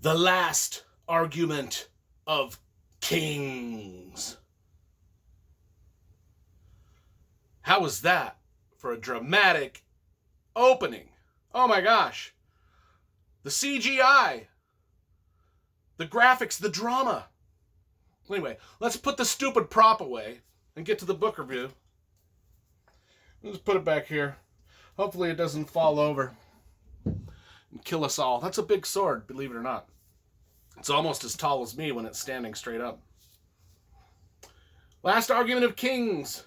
The Last Argument of Kings. How was that for a dramatic opening? Oh my gosh. The CGI, the graphics, the drama. Anyway, let's put the stupid prop away and get to the book review. Let's put it back here. Hopefully it doesn't fall over and kill us all. That's a big sword, believe it or not. It's almost as tall as me when it's standing straight up. Last Argument of Kings.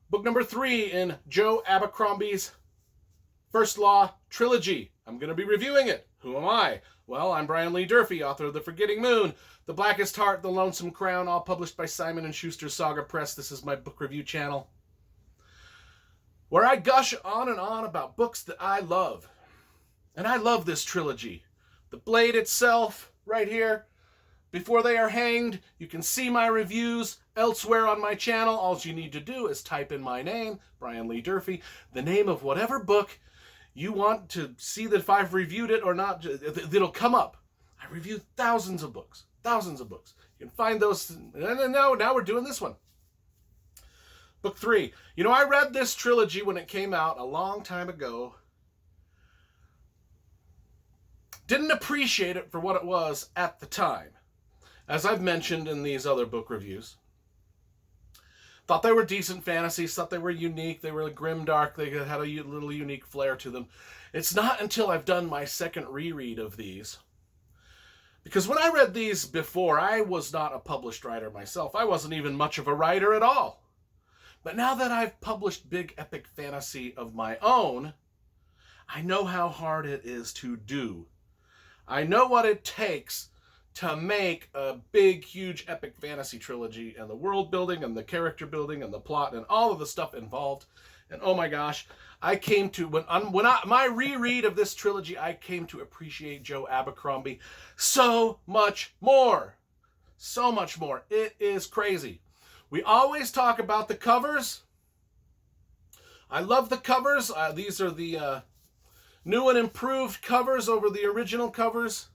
Book number 3 in Joe Abercrombie's First Law trilogy. I'm going to be reviewing it. Who am I? Well, I'm Brian Lee Durfee, author of The Forgetting Moon, The Blackest Heart, The Lonesome Crown, all published by Simon & Schuster Saga Press. This is my book review channel, where I gush on and on about books that I love. And I love this trilogy. The Blade itself, right here. Before they are hanged, you can see my reviews elsewhere on my channel. All you need to do is type in my name, Brian Lee Durfee, the name of whatever book you want to see that if I've reviewed it or not, it'll come up. I reviewed thousands of books. You can find those. No, now we're doing this one. Book 3. You know, I read this trilogy when it came out a long time ago. Didn't appreciate it for what it was at the time, as I've mentioned in these other book reviews. Thought they were decent fantasies, thought they were unique, they were grimdark, they had a little unique flair to them. It's not until I've done my second reread of these. Because when I read these before, I was not a published writer myself. I wasn't even much of a writer at all. But now that I've published big epic fantasy of my own, I know how hard it is to do. I know what it takes to make a big, huge, epic fantasy trilogy, and the world building and the character building and the plot and all of the stuff involved. And oh my gosh, I came to, my reread of this trilogy, I came to appreciate Joe Abercrombie so much more. So much more. It is crazy. We always talk about the covers. I love the covers. These are the new and improved covers over the original covers.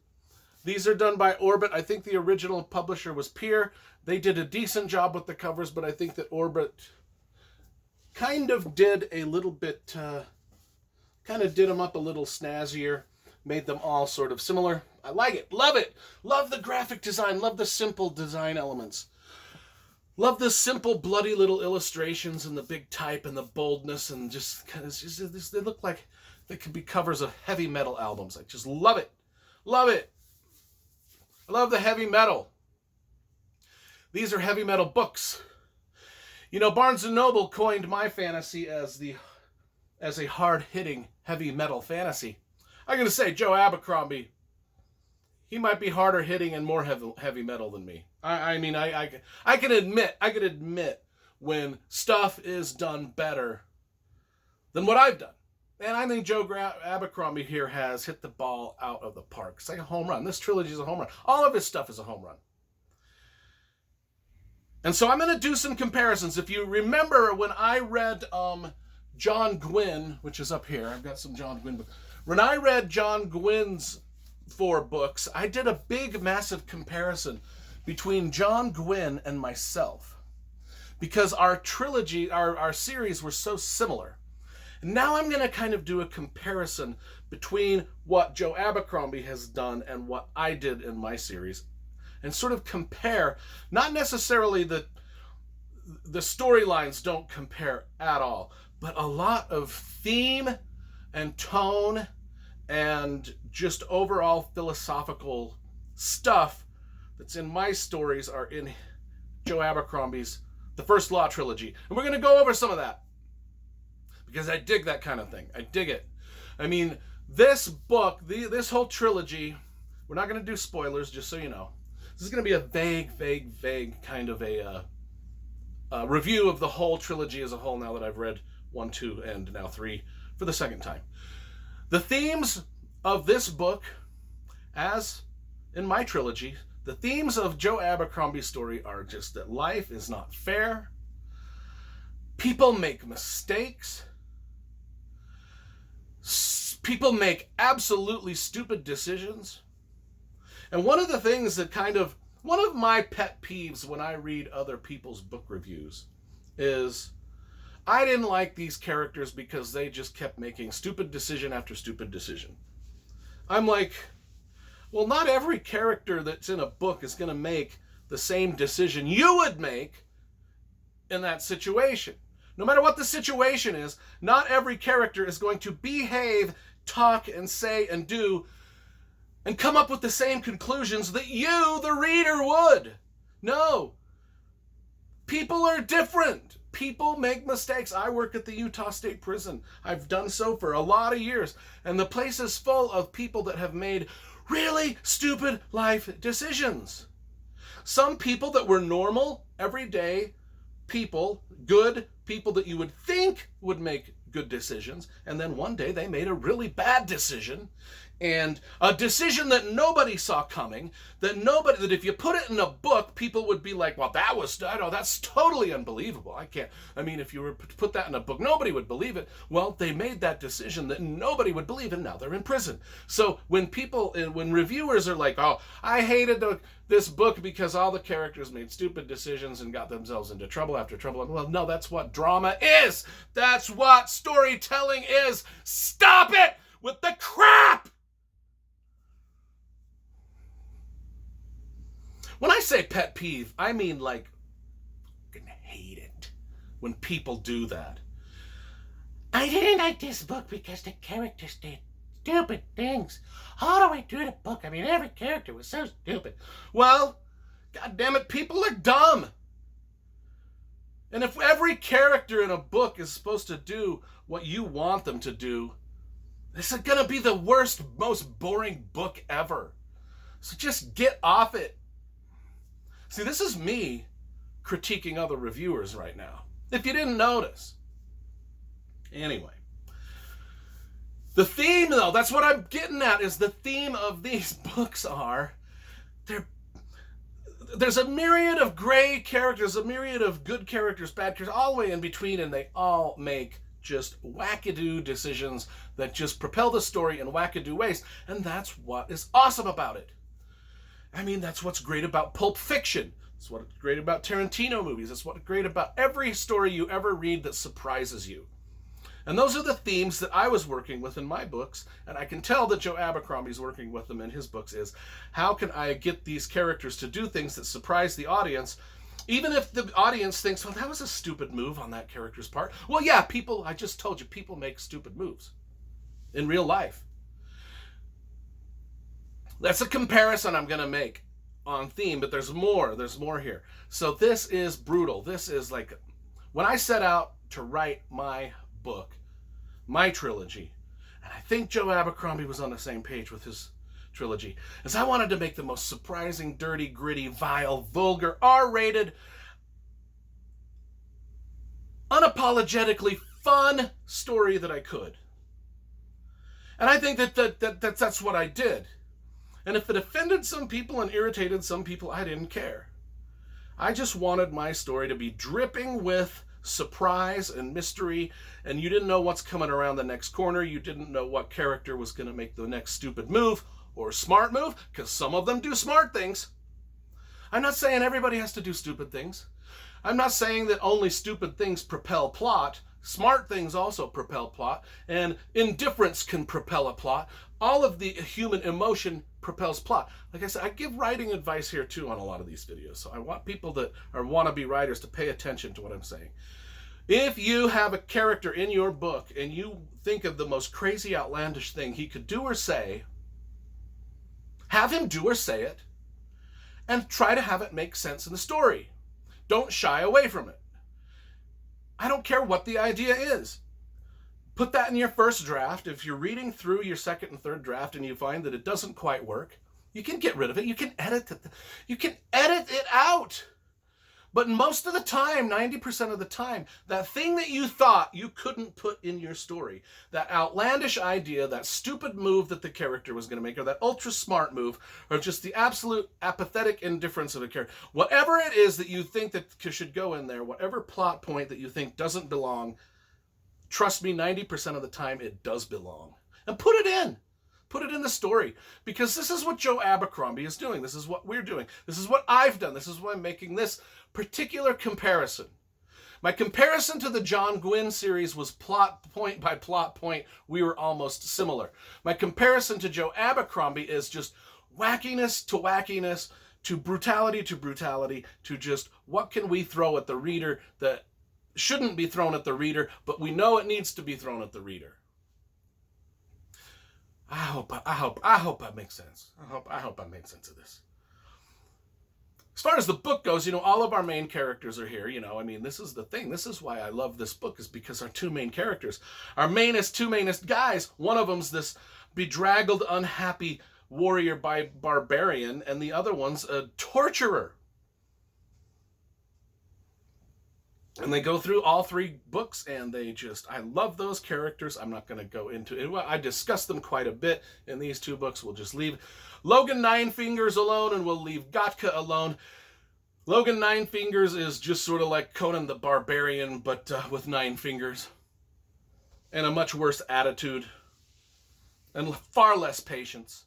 These are done by Orbit. I think the original publisher was Peer. They did a decent job with the covers, but I think that Orbit kind of did a little bit, kind of did them up a little snazzier, made them all sort of similar. I like it. Love it. Love the graphic design. Love the simple design elements. Love the simple, bloody little illustrations and the big type and the boldness, and just kind of, they look like they could be covers of heavy metal albums. I just love it. Love it. I love the heavy metal. These are heavy metal books. You know, Barnes & Noble coined my fantasy as a hard-hitting heavy metal fantasy. I'm going to say Joe Abercrombie, he might be harder hitting and more heavy metal than me. I mean, I can admit when stuff is done better than what I've done. And I think Joe Abercrombie here has hit the ball out of the park. It's like a home run. This trilogy is a home run. All of his stuff is a home run. And so I'm going to do some comparisons. If you remember when I read John Gwynne, which is up here. I've got some John Gwynne books. When I read John Gwynne's 4 books, I did a big, massive comparison between John Gwynne and myself. Because our trilogy, our series were so similar. Now I'm going to kind of do a comparison between what Joe Abercrombie has done and what I did in my series, and sort of compare. Not necessarily the storylines don't compare at all, but a lot of theme and tone and just overall philosophical stuff that's in my stories are in Joe Abercrombie's The First Law trilogy. And we're going to go over some of that, because I dig that kind of thing. I dig it. I mean, this book, this whole trilogy, we're not going to do spoilers, just so you know. This is going to be a vague kind of a review of the whole trilogy as a whole, now that I've read 1, 2, and now 3 for the second time. The themes of this book, as in my trilogy, the themes of Joe Abercrombie's story are just that life is not fair. People make mistakes. People make absolutely stupid decisions. And one of the things that one of my pet peeves when I read other people's book reviews is I didn't like these characters because they just kept making stupid decision after stupid decision. I'm like, well, not every character that's in a book is going to make the same decision you would make in that situation. No matter what the situation is, not every character is going to behave, talk, and say, and do, and come up with the same conclusions that you, the reader, would. No. People are different. People make mistakes. I work at the Utah State Prison. I've done so for a lot of years. And the place is full of people that have made really stupid life decisions. Some people that were normal, everyday people, good people that you would think would make good decisions, and then one day they made a really bad decision, and a decision that nobody saw coming, that if you put it in a book, people would be like, well, that's totally unbelievable. If you were to put that in a book, nobody would believe it. Well, they made that decision that nobody would believe, and now they're in prison. So when reviewers are like, oh, I hated this book because all the characters made stupid decisions and got themselves into trouble after trouble. Well, no, that's what drama is. That's what storytelling is. Stop it with the crap! When I say pet peeve, I mean like, I fucking hate it when people do that. I didn't like this book because the characters did stupid things all the way through the book. Every character was so stupid. Well, God damn it, people are dumb. And if every character in a book is supposed to do what you want them to do, this is going to be the worst, most boring book ever. So just get off it. See, this is me critiquing other reviewers right now, if you didn't notice. Anyway. The theme, though, that's what I'm getting at, is the theme of these books there's a myriad of gray characters, a myriad of good characters, bad characters, all the way in between, and they all make just wackadoo decisions that just propel the story in wackadoo ways, and that's what is awesome about it. That's what's great about Pulp Fiction. That's what's great about Tarantino movies. That's what's great about every story you ever read that surprises you. And those are the themes that I was working with in my books, and I can tell that Joe Abercrombie's working with them in his books, is how can I get these characters to do things that surprise the audience, even if the audience thinks, well, that was a stupid move on that character's part. Well, yeah, I just told you, people make stupid moves in real life. That's a comparison I'm going to make on theme, but there's more here. So this is brutal. This is like, when I set out to write my book, my trilogy, and I think Joe Abercrombie was on the same page with his trilogy, is I wanted to make the most surprising, dirty, gritty, vile, vulgar, R-rated, unapologetically fun story that I could. And I think that's what I did. And if it offended some people and irritated some people, I didn't care. I just wanted my story to be dripping with surprise and mystery, and you didn't know what's coming around the next corner. You didn't know what character was going to make the next stupid move or smart move, because some of them do smart things. I'm not saying everybody has to do stupid things. I'm not saying that only stupid things propel plot. Smart things also propel plot, and indifference can propel a plot. All of the human emotion propels plot. Like I said, I give writing advice here too on a lot of these videos, so I want people that are wannabe writers to pay attention to what I'm saying. If you have a character in your book and you think of the most crazy, outlandish thing he could do or say, have him do or say it, and try to have it make sense in the story. Don't shy away from it. I don't care what the idea is. Put that in your first draft. If you're reading through your second and third draft and you find that it doesn't quite work, you can get rid of it. You can edit it. You can edit it out. But most of the time, 90% of the time, that thing that you thought you couldn't put in your story, that outlandish idea, that stupid move that the character was going to make, or that ultra smart move, or just the absolute apathetic indifference of a character, whatever it is that you think that should go in there, whatever plot point that you think doesn't belong, trust me, 90% of the time it does belong. And put it in. Put it in the story. Because this is what Joe Abercrombie is doing. This is what we're doing. This is what I've done. This is why I'm making this particular comparison. My comparison to the John Gwynne series was plot point by plot point. We were almost similar. My comparison to Joe Abercrombie is just wackiness to brutality to just what can we throw at the reader that shouldn't be thrown at the reader, but we know it needs to be thrown at the reader. I hope that makes sense. I hope I made sense of this. As far as the book goes, all of our main characters are here. This is the thing. This is why I love this book, is because our two main characters, our two mainest guys, one of them's this bedraggled, unhappy warrior by barbarian, and the other one's a torturer. And they go through all three books, and I love those characters. I'm not going to go into it. Well, I discussed them quite a bit in these two books. We'll just leave Logan Nine Fingers alone, and we'll leave Gatka alone. Logan Nine Fingers is just sort of like Conan the Barbarian, but with 9 fingers. And a much worse attitude. And far less patience.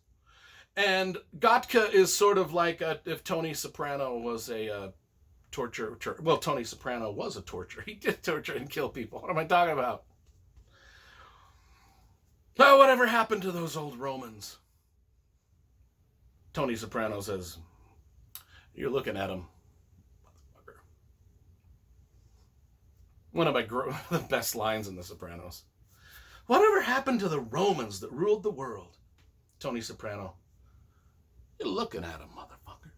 And Gatka is sort of like if Tony Soprano was a torture. Well, Tony Soprano was a torturer. He did torture and kill people. What am I talking about? Oh, whatever happened to those old Romans? Tony Soprano says, "You're looking at him, motherfucker." One of the best lines in The Sopranos. Whatever happened to the Romans that ruled the world? Tony Soprano, "You're looking at him, motherfucker."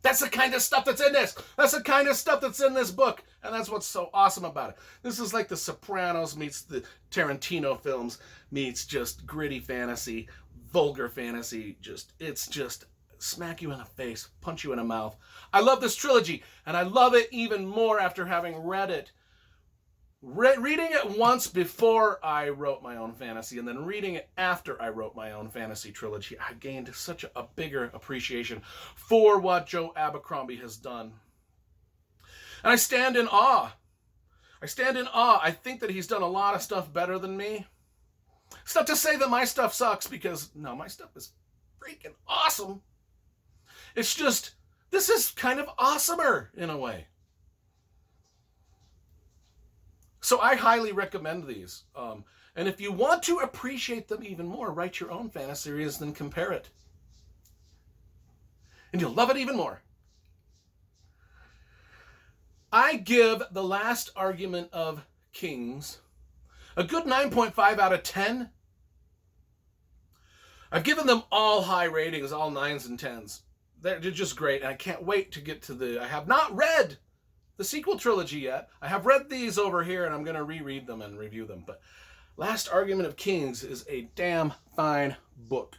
That's the kind of stuff that's in this. That's the kind of stuff that's in this book. And that's what's so awesome about it. This is like The Sopranos meets the Tarantino films meets just gritty fantasy, vulgar fantasy. It's just smack you in the face, punch you in the mouth. I love this trilogy, and I love it even more after having read it. Reading it once before I wrote my own fantasy, and then reading it after I wrote my own fantasy trilogy, I gained such a bigger appreciation for what Joe Abercrombie has done. And I stand in awe. I think that he's done a lot of stuff better than me. It's not to say that my stuff sucks, because no, my stuff is freaking awesome. It's just, this is kind of awesomer in a way. So I highly recommend these. And if you want to appreciate them even more, write your own fantasy series, then compare it. And you'll love it even more. I give The Last Argument of Kings a good 9.5 out of 10. I've given them all high ratings, all 9s and 10s. They're just great, and I can't wait to get to I have not read the sequel trilogy yet. I have read these over here, and I'm going to reread them and review them. But Last Argument of Kings is a damn fine book.